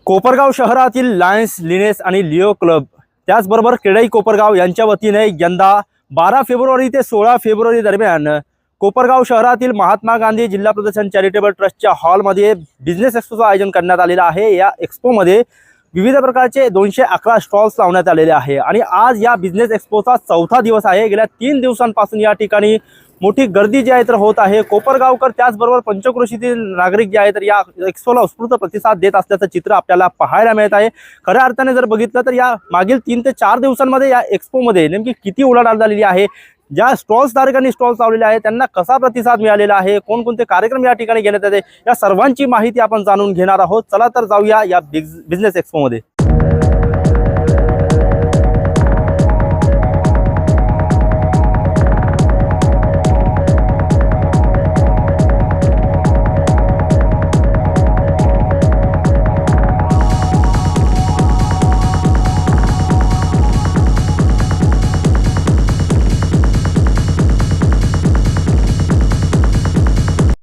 कोपरगाव शहरातील Lions, Lioness आणि Leo club त्याचबरोबर क्रेडाई कोपरगाव यांच्या वतीने यंदा 12 फेब्रुवारी ते 16 फेब्रुवारी दरम्यान कोपरगाव शहरातील महात्मा गांधी जिल्हा प्रदर्शन चॅरिटेबल ट्रस्टच्या हॉलमध्ये बिझनेस एक्स्पोचं आयोजन करण्यात आलेलं आहे। या एक्स्पोमध्ये विविध प्रकारचे 211 स्टॉल्स लावण्यात आलेले आहे आणि आज या बिझनेस एक्स्पोचा चौथा दिवस आहे। गेल्या 3 दिवसांपासून या ठिकाणी मोठी गर्दी जी आहे तर होत आहे। कोपरगावकर त्याचबरोबर पंचक्रोशीतील नागरिक जे आहेत तर या एक्स्पोला उत्स्फूर्त प्रतिसाद देत असल्याचं चित्र आपल्याला पाहायला मिळत आहे। खऱ्या अर्थाने जर बघितलं तर या मागील 3 ते 4 दिवसांमध्ये या एक्स्पोमध्ये नेमकी किती उलाढाल झालेली आहे, ज्या स्टॉल्स धारकांनी स्टॉल्स लावलेले आहेत त्यांना कसा प्रतिसाद मिळालेला आहे, कोणकोणते कार्यक्रम या ठिकाणी घेण्यात येते, या सर्वांची माहिती आपण जाणून घेणार आहोत। चला तर जाऊया या बिझनेस एक्स्पोमध्ये।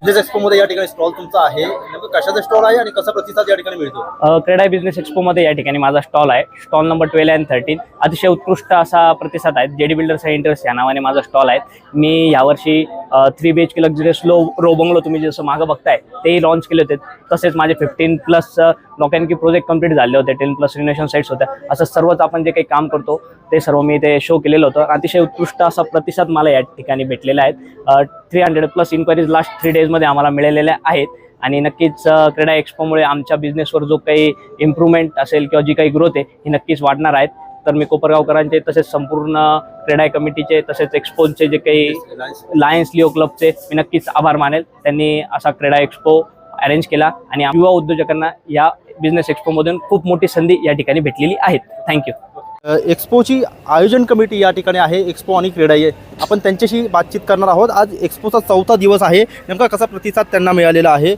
बिझनेस एक्स्पो मध्ये या ठिकाणी स्टॉल तुमचा आहे, नेमकं कशाचा स्टॉल आहे आणि कसा प्रतिसाद या ठिकाणी मिळतो? क्रेडाई बिझनेस एक्स्पो मध्ये या ठिकाणी माझा स्टॉल आहे। स्टॉल नंबर 12 आणि 13 अतिशय उत्कृष्ट असा प्रतिसाद आहे। जेडी बिल्डर्स सेंटर्स या नावाने माझा स्टॉल आहे। मी यावर्षी 3 BHK लक्झरियस रो बंगलो तुम्ही जसं मागं बघताय तेही लॉन्च केले होते। तसेच माझे 15+ लोकांचे प्रोजेक्ट कंप्लीट झाले होते, 10+ रिनोव्हेशन साइट्स होत्या। असं सर्वच आपण जे काही काम करतो ते सर्व मी ते शो केलेलं होतं। अतिशय उत्कृष्ट असा प्रतिसाद मला या ठिकाणी भेटलेला आहे। 300+ इन्क्वायरीज लास्ट 3 डेजमध्ये आम्हाला मिळालेल्या आहेत आणि नक्कीच क्रेडा एक्स्पोमुळे आमच्या बिझनेसवर जो काही इम्प्रूव्हमेंट असेल किंवा जी काही ग्रोथ आहे ही नक्कीच वाढणार आहेत। तर मी कोपरगावकरांचे तसेच संपूर्ण क्रेडाई कमिटीचे तसेच एक्स्पोचे जे काही लायन्स लिओ क्लबचे मी नक्कीच आभार मानेल। त्यांनी असा क्रेडा एक्स्पो अरेंज केला आणि युवा उद्योजकांना या बिझनेस एक्स्पोमधून खूप मोठी संधी या ठिकाणी भेटलेली आहेत। थँक्यू। एक्स्पोची आयोजन कमिटी या ठिकाणी आहे, एक्स्पो आणि क्रेडाई आपण त्यांच्याशी बातचीत करणार आहोत। आज एक्स्पोचा चौथा दिवस आहे, नेमका कसा प्रतिसाद त्यांना मिळालेला आहे?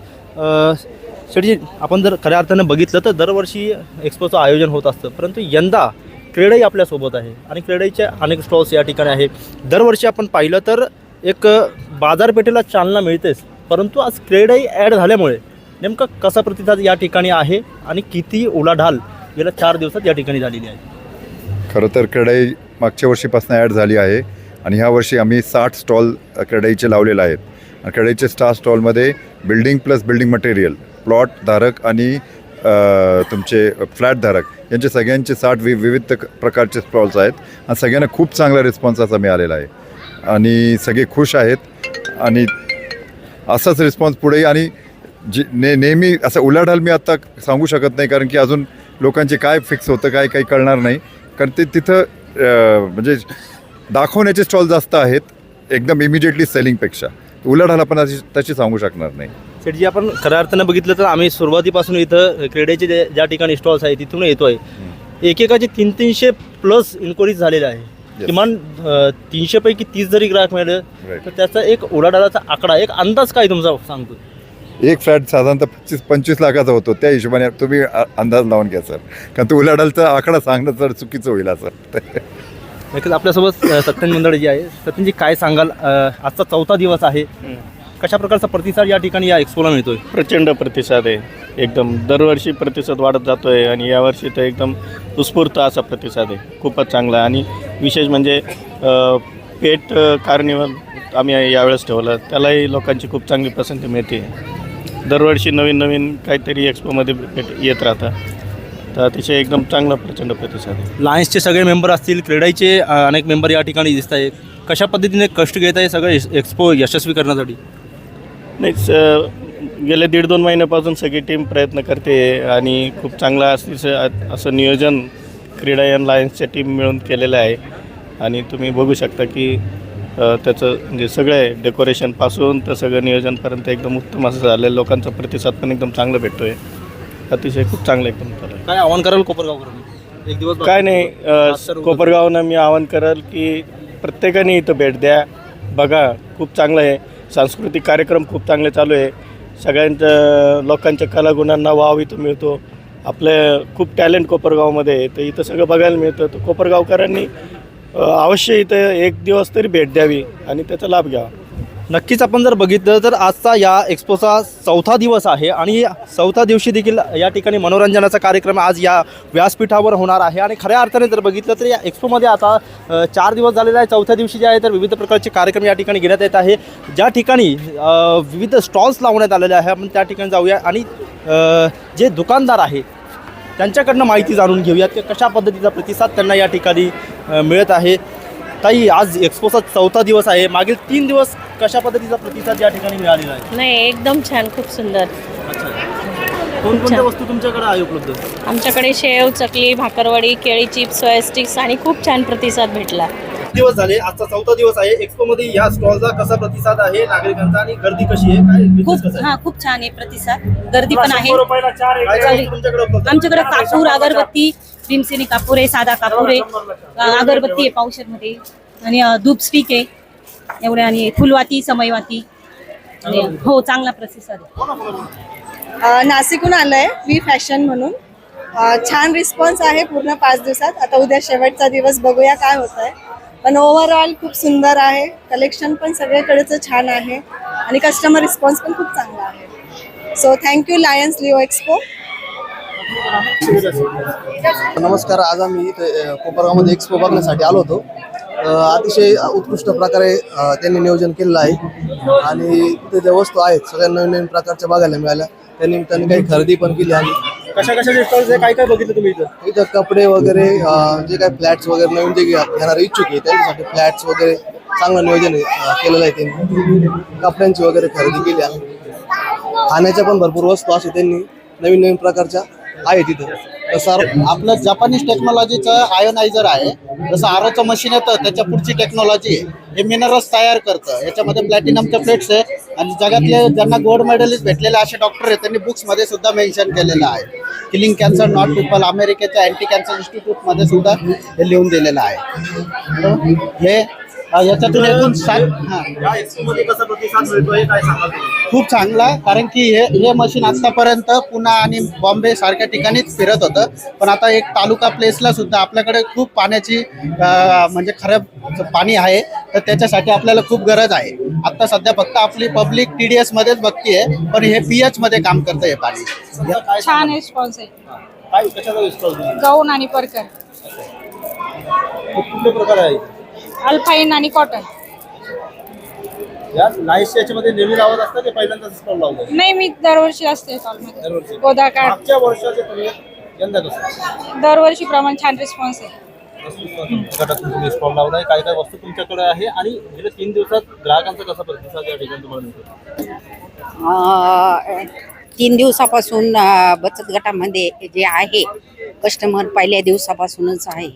शेठजी, आपण जर खऱ्या अर्थानं बघितलं तर दरवर्षी एक्स्पोचं आयोजन होत असतं, परंतु यंदा क्रेडाई आपल्यासोबत आहे आणि क्रेडाईचे अनेक स्टॉल्स या ठिकाणी आहे। दरवर्षी आपण पाहिलं तर एक बाजारपेठेला चालना मिळतेच, परंतु आज क्रेडाई ॲड झाल्यामुळे नेमका कसा प्रतिसाद या ठिकाणी आहे आणि किती उलाढाल गेल्या 4 दिवसात या ठिकाणी झालेली आहे? खरं तर क्रेडाई मागच्या वर्षीपासून ॲड झाली आहे आणि ह्या वर्षी आम्ही 60 स्टॉल क्रेडाईचे लावलेले आहेत। आणि क्रेडाईचे स्टॉलमध्ये building plus building material, plot धारक आणि तुमचे फ्लॅट धारक यांचे सगळ्यांचे 60 विविध प्रकारचे स्टॉल्स आहेत आणि सगळ्यांना खूप चांगला रिस्पॉन्स असा मिळालेला आहे आणि सगळे खुश आहेत आणि असाच रिस्पॉन्स पुढे आणि नेहमी असं उलाढाल मी आत्ता सांगू शकत नाही, कारण की अजून लोकांचे काय फिक्स होतं काय काही कळणार नाही, कारण ते तिथं म्हणजे दाखवण्याचे स्टॉल जास्त आहेत एकदम इमिजिएटली सेलिंगपेक्षा। उलाढाल आपण तशी सांगू शकणार नाही। शेठजी, आपण खऱ्या अर्थानं बघितलं तर आम्ही सुरुवातीपासून इथं क्रेडाईचे ज्या ठिकाणी स्टॉल्स आहेत तिथून येतो आहे, एकेकाचे 300+ इन्क्वायरीज झालेल्या आहे। किमान 300 पैकी 30 जरी ग्राहक मिळाले तर त्याचा एक उलाढालाचा आकडा, एक अंदाज काय तुमचा सांगतो? एक फ्लॅट साधारणतः 25 लाखाचा होतो, त्या हिशोबाने तुम्ही अंदाज लावून घ्या सर, कारण तो उलाढालचा आकडा सांगणं सर चुकीचं होईल सर। नक्कीच आपल्यासोबत सत्यन मंडळ जी आहे, सत्यनजी काय सांगाल? आजचा चौथा दिवस आहे, कशा प्रकारचा प्रतिसाद या ठिकाणी या एक्स्पोला मिळतोय? प्रचंड प्रतिसाद आहे, एकदम दरवर्षी प्रतिसाद वाढत जातोय आणि यावर्षी तर एकदम उत्स्फूर्त असा प्रतिसाद आहे, खूपच चांगला। आणि विशेष म्हणजे पेट कार्निवल आम्ही यावेळेस ठेवलं, त्यालाही लोकांची खूप चांगली पसंती मिळते। दरवर्षी नवीन नवीन काहीतरी एक्स्पोमध्ये येत राहतं, तर अतिशय एकदम चांगला प्रचंड प्रतिसाद आहे। लायन्सचे सगळे मेंबर असतील, क्रेडाईचे अनेक मेंबर या ठिकाणी दिसत आहेत, कशा पद्धतीने कष्ट घेत आहे सगळं एक्स्पो यशस्वी करण्यासाठी? नाही, गेले 1.5-2 महिन्यापासून सगळी टीम प्रयत्न करते आणि खूप चांगला असं नियोजन क्रेडाई आणि लायन्सच्या टीम मिळून केलेलं आहे। आणि तुम्ही बघू शकता की त्याचं म्हणजे सगळे डेकोरेशनपासून तर सगळं नियोजनपर्यंत एकदम उत्तम असं झालं। लोकांचा प्रतिसाद पण एकदम चांगला भेटतो आहे, अतिशय खूप चांगलं एकदम झालं। काय आव्हान कराल कोपरगावकरांना? एक दिवस काय नाही, कोपरगावनं मी आवाहन कराल की प्रत्येकाने इथं भेट द्या, बघा, खूप चांगलं आहे। सांस्कृतिक कार्यक्रम खूप चांगले चालू आहे, सगळ्यांच्या लोकांच्या कलागुणांना वाव इथं मिळतो। आपलं खूप टॅलेंट कोपरगावमध्ये आहे, तर इथं सगळं बघायला मिळतं। तर कोपरगावकरांनी अवश्य इथं एक दिवस तरी भेट द्यावी आणि त्याचा लाभ घ्यावा। नक्कीच आपण जर बघितलं तर आजचा या एक्सपोचा 4था दिवस आहे आणि 4थ्या दिवशी देखील या ठिकाणी मनोरंजनाचा कार्यक्रम आज या व्यासपीठावर होणार आहे. आणि खऱ्या अर्थाने जर बघितलं तर या एक्सपोमध्ये आता 4 दिवस झालेला आहे. 4थ्या दिवशी जे आहे तर विविध प्रकारचे कार्यक्रम या ठिकाणी घेण्यात येत आहे. ज्या ठिकाणी विविध स्टॉल्स लावण्यात आलेले आहे आपण त्या ठिकाणी जाऊया आणि जे दुकानदार आहे त्यांच्याकडनं माहिती जाणून घेऊयात की कशा पद्धतीचा प्रतिसाद त्यांना या ठिकाणी मिळत आहे. ताई, आज एक्सपोचा 4था दिवस आहे. मागील 3 दिवस कशा पद्धतीचा प्रतिसाद या ठिकाणी मिळालेला आहे? नाही, एकदम छान, खूप सुंदर. अच्छा, कोणकोणत्या वस्तू तुमच्याकडे आहे उपलब्ध? आमच्याकडे शेव, चकली, भाकरवडी, केळी चिप्स, सोया स्टिक्स आणि खूप छान प्रतिसाद भेटला. दिवस झाले, आजचा 4था दिवस आहे. एक्सपोमध्ये या स्टॉलचा कसा प्रतिसाद आहे नागरिकांचा आणि गर्दी कशी आहे, काय business कसा आहे? खूप छान आहे प्रतिसाद. गर्दी पण आहे. काय काय वस्तू तुमच्याकडे उपलब्ध आहे? आमच्याकडे कापूर, अगरबत्ती, भीमसेनी कापूर आहे, साधा कापूर आहे, अगरबत्ती आहे पावशरमध्ये आणि धूप स्टिक आहे एवढे आणि फुलवाती, समयवाती आणि हो चांगला प्रतिसाद आहे. नाशिकहून आलंय वी फॅशन म्हणून. छान रिस्पॉन्स आहे पूर्ण 5 दिवसात. आता उद्या शेवटचा दिवस, बघूया काय होत आहे. पण ओव्हरऑल खूप सुंदर आहे. कलेक्शन पण सगळीकडेचं छान आहे आणि कस्टमर रिस्पॉन्स पण खूप चांगला आहे. So thank you Lions Leo Expo. नमस्कार. आज आम्ही इथे कोपरगावमध्ये एक्सपो बघण्यासाठी आलो होतो. अतिशय उत्कृष्ट प्रकारे त्यांनी नियोजन केलेलं आहे आणि इथे ज्या वस्तू आहेत सगळ्या नवीन नवीन प्रकारच्या बघायला मिळाल्या. त्या निमित्ताने काही खरेदी पण केली आणि कशा कशाचे स्टॉल्स आहे, काय काय बघितलं तुम्ही इथं? इथं कपडे वगैरे, जे काही फ्लॅट्स वगैरे नवीन जे घेणारे इच्छुक आहे त्यांच्यासाठी फ्लॅट्स वगैरे चांगलं नियोजन केलेलं आहे त्यांनी. कपड्यांची वगैरे खरेदी केली आहे. खाण्याच्या पण भरपूर वस्तू असे त्यांनी नवीन नवीन प्रकारच्या आहेत तिथं. सर, आपलं जपानीज टेक्नॉलॉजीचं आयोनायझर आहे. जसं आरोचं मशीन येतं त्याच्या पुढची टेक्नॉलॉजी आहे. हे मिनरल्स तयार करतं. याच्यामध्ये प्लॅटिनमचे प्लेट्स आहे आणि जगातले ज्यांना गोल्ड मेडलिस्ट भेटलेले असे डॉक्टर आहेत त्यांनी बुक्समध्ये सुद्धा मेन्शन केलेलं आहे. किलिंग कॅन्सर नॉट पीपल, अमेरिकेच्या अँटी कॅन्सर इन्स्टिट्यूटमध्ये सुद्धा हे लिहून दिलेलं आहे. हे याच्यातून एकूण 7 या एक्सपोमध्ये कसा प्रतिसाद मिळतोय, काय सांगाल तुम्ही? खूप चांगला, कारण की हे मशीन आतापर्यंत पुणे आणि बॉम्बे सारख्या ठिकाणीच फिरत होतं. पण आता एक तालुका प्लेसला सुद्धा आपल्याकडे खूप पाण्याची म्हणजे खराब पाणी आहे, तर त्याच्यासाठी आपल्याला खूप गरज आहे. आता सध्या फक्त आपली पब्लिक TDS मध्येच बघतीये, पण हे PH मध्ये काम करतं हे पाणी. छान रिस्पॉन्स आहे. काय कशाचा स्टॉल? गाऊन आणि परकर, कुठले प्रकार आहे? अल्पाईन आणि कॉटन. या लाईट्स याच्यामध्ये नेहमी लावत असतात की पहिल्यांदाच स्टॉल लावतात? नाही, मी दरवर्षी असते स्टॉलमध्ये. दरवर्षी. गोदाकाठ मागच्या वर्षाच्या तुलनेत यंदा कसं? दरवर्षी प्रमाण छान रिस्पॉन्स आहे. गटातून तुम्ही स्टॉल लावलाय, काय काय वस्तू तुमच्याकडे आहे आणि गेल्या 3 दिवसात ग्राहकांचा कसा प्रतिसाद या ठिकाणी तुम्हाला मिळतो? 3 दिवसापासून बचत गटामध्ये जे आहे कस्टमर पहिल्या दिवसापासूनच आहे.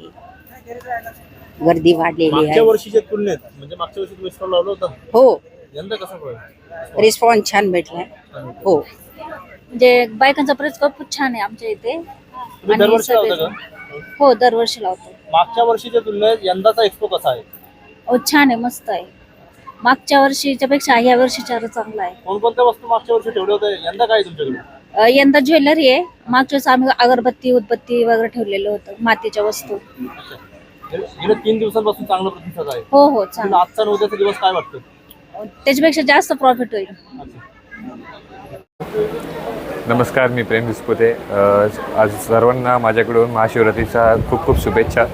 गर्दी वाढलेली मागच्या आहे. वर्षीच्या तुलनेत, म्हणजे मागच्या वर्षी तुम्ही स्टॉल लावला होता, हो, यंदा कसं पडेल? रिस्पॉन्स छान भेटलाय. हो, म्हणजे बायकांचा प्रतिसाद खूप छान आहे आमच्या इथे. तुम्ही दरवर्षी लावता का? हो, दरवर्षी लावतो. मागच्या वर्षीच्या तुलनेत यंदाचा एक्सपो कसा आहे? हो, छान आहे, मस्त आहे. मागच्या वर्षीच्या पेक्षा या वर्षीचा चांगला आहे. कोणकोणत्या वस्तू मागच्या वर्षी ठेवल्या होत्या, यंदा काय तुमच्याकडे? यंदा ज्वेलरी आहे. मागच्या वेळेस आम्ही अगरबत्ती, उदबत्ती वगैरे ठेवलेलं होतं, मातीच्या वस्तू. गेल्या 3 दिवसांपासून चांगला प्रतिसाद आहे. हो हो, चांगलं. आजचा आणि उद्याचा दिवस काय वाटतं? त्याच्यापेक्षा जास्त प्रॉफिट होईल. नमस्कार, मी प्रेम दिसपुते. आज सर्वांना माझ्याकडून महाशिवरात्रीच्या खूप खूप शुभेच्छा.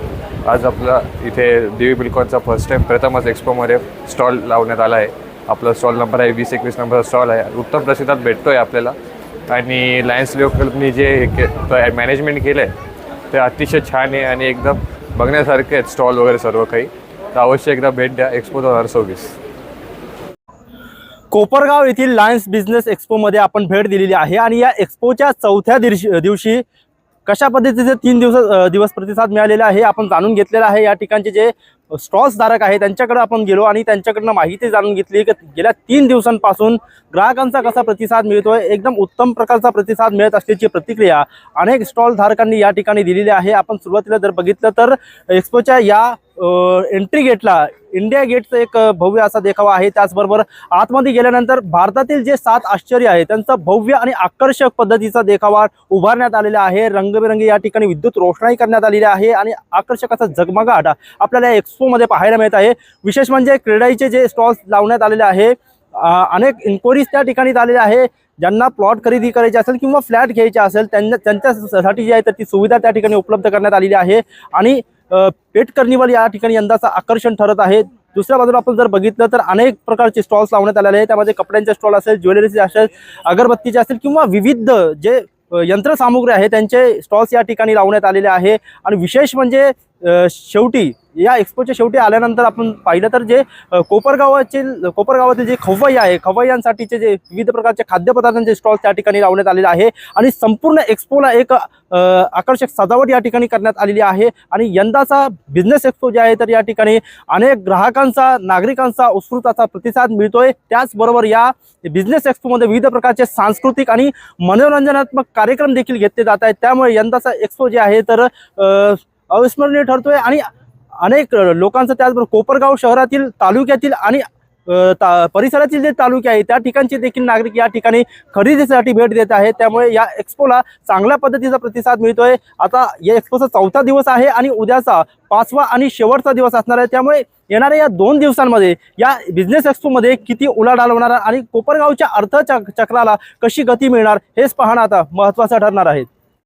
आज आपला इथे देवी बिल्कॉनचा फर्स्ट टाईम प्रथमच एक्सपोमध्ये स्टॉल लावण्यात आला आहे. आपला स्टॉल नंबर आहे 20-21 नंबरचा स्टॉल आहे. उत्तम प्रतिसाद भेटतो आहे आपल्याला आणि लायन्स लिओ क्लबनी जे मॅनेजमेंट केलं आहे ते अतिशय छान आहे आणि एकदम बघण्यासारखे आहेत स्टॉल वगैरे सर्व काही. तर अवश्य एकदा भेट द्या एक्सपो 2026. कोपरगाव येथील लायन्स बिझनेस एक्सपोमध्ये आपण भेट दिलेली आहे आणि या एक्सपोच्या 4थ्या दिवशी कशा पद्धतीचे 3 दिवस प्रतिसाद मिळालेला आहे आपण जाणून घेतलेला आहे. या ठिकाणचे जे स्टॉल्स धारक आहे त्यांच्याकडे आपण गेलो आणि त्यांच्याकडनं माहिती जाणून घेतली की गेल्या 3 दिवसांपासून ग्राहकांचा कसा प्रतिसाद मिळतोय. एकदम उत्तम प्रकारचा प्रतिसाद मिळत असल्याची प्रतिक्रिया अनेक स्टॉल धारकांनी या ठिकाणी दिलेली आहे. आपण सुरुवातीला जर बघितलं तर एक्सपोच्या या एंट्री गेटला इंडिया गेटचं एक भव्य असा देखावा आहे. त्याचबरोबर आतमध्ये गेल्यानंतर भारतातील जे 7 आश्चर्य आहे त्यांचा भव्य आणि आकर्षक पद्धतीचा देखावा उभारण्यात आलेला आहे. रंगबिरंगी या ठिकाणी विद्युत रोषणाई करण्यात आलेली आहे आणि आकर्षक असा झगमगाट आपल्याला एक्सपोमध्ये पाहायला मिळत आहे. विशेष म्हणजे क्रीडाईचे जे स्टॉल्स लावण्यात आलेले आहे अनेक इन्क्वायरीज त्या ठिकाणी झालेल्या आहे. ज्यांना प्लॉट खरेदी करायचे असेल किंवा फ्लॅट घ्यायचे असेल त्यांच्यासाठी जी आहे तर ती सुविधा त्या ठिकाणी उपलब्ध करण्यात आलेली आहे. आणि पेट कार्निवल या ठिकाणी यंदाचं आकर्षण ठरत आहे. दुसऱ्या बाजूला आपण जर बघितलं तर अनेक प्रकारचे स्टॉल्स लावण्यात आलेले आहेत. त्यामध्ये कपड्यांचे स्टॉल असेल, ज्वेलरीचे असेल, अगरबत्तीचे असेल किंवा विविध जे यंत्रसामुग्री आहे त्यांचे स्टॉल्स या ठिकाणी लावण्यात आलेले आहे. आणि विशेष म्हणजे शेवटी या एक्सपोच्या शेवटी आल्यानंतर आपण पाहिलं तर जे कोपरगावातील जे खवय्ये आहे, खवय्यांसाठीचे जे विविध प्रकारचे खाद्यपदार्थांचे स्टॉल्स त्या ठिकाणी लावण्यात आलेले आहे. आणि संपूर्ण एक्सपोला एक आकर्षक सजावट या ठिकाणी करण्यात आलेली आहे. आणि यंदाचा बिझनेस एक्सपो जे आहे तर या ठिकाणी अनेक ग्राहकांचा, नागरिकांचा उत्स्फूर्त असा प्रतिसाद मिळतोय. त्याचबरोबर या बिझनेस एक्सपोमध्ये विविध प्रकारचे सांस्कृतिक आणि मनोरंजनात्मक कार्यक्रम देखील घेतले जात आहेत. त्यामुळे यंदाचा एक्सपो जे आहे तर अविस्मरणीय ठरतोय. आणि अनेक लोकांचं, त्याचबरोबर कोपरगाव शहरातील, तालुक्यातील आणि परिसरातील जे तालुके आहे त्या ठिकाणचे देखील नागरिक या ठिकाणी खरेदीसाठी भेट देत आहेत. त्यामुळे या एक्सपोला चांगल्या पद्धतीचा प्रतिसाद मिळतोय. आता या एक्सपोचा 4था दिवस आहे आणि उद्याचा 5वा आणि शेवटचा दिवस असणार आहे. त्यामुळे येणाऱ्या या 2 दिवसांमध्ये या बिझनेस एक्सपोमध्ये किती उलाढाल होणार आणि कोपरगावच्या अर्थचक्राला कशी गती मिळणार हेच पाहणं आता महत्त्वाचं ठरणार आहे.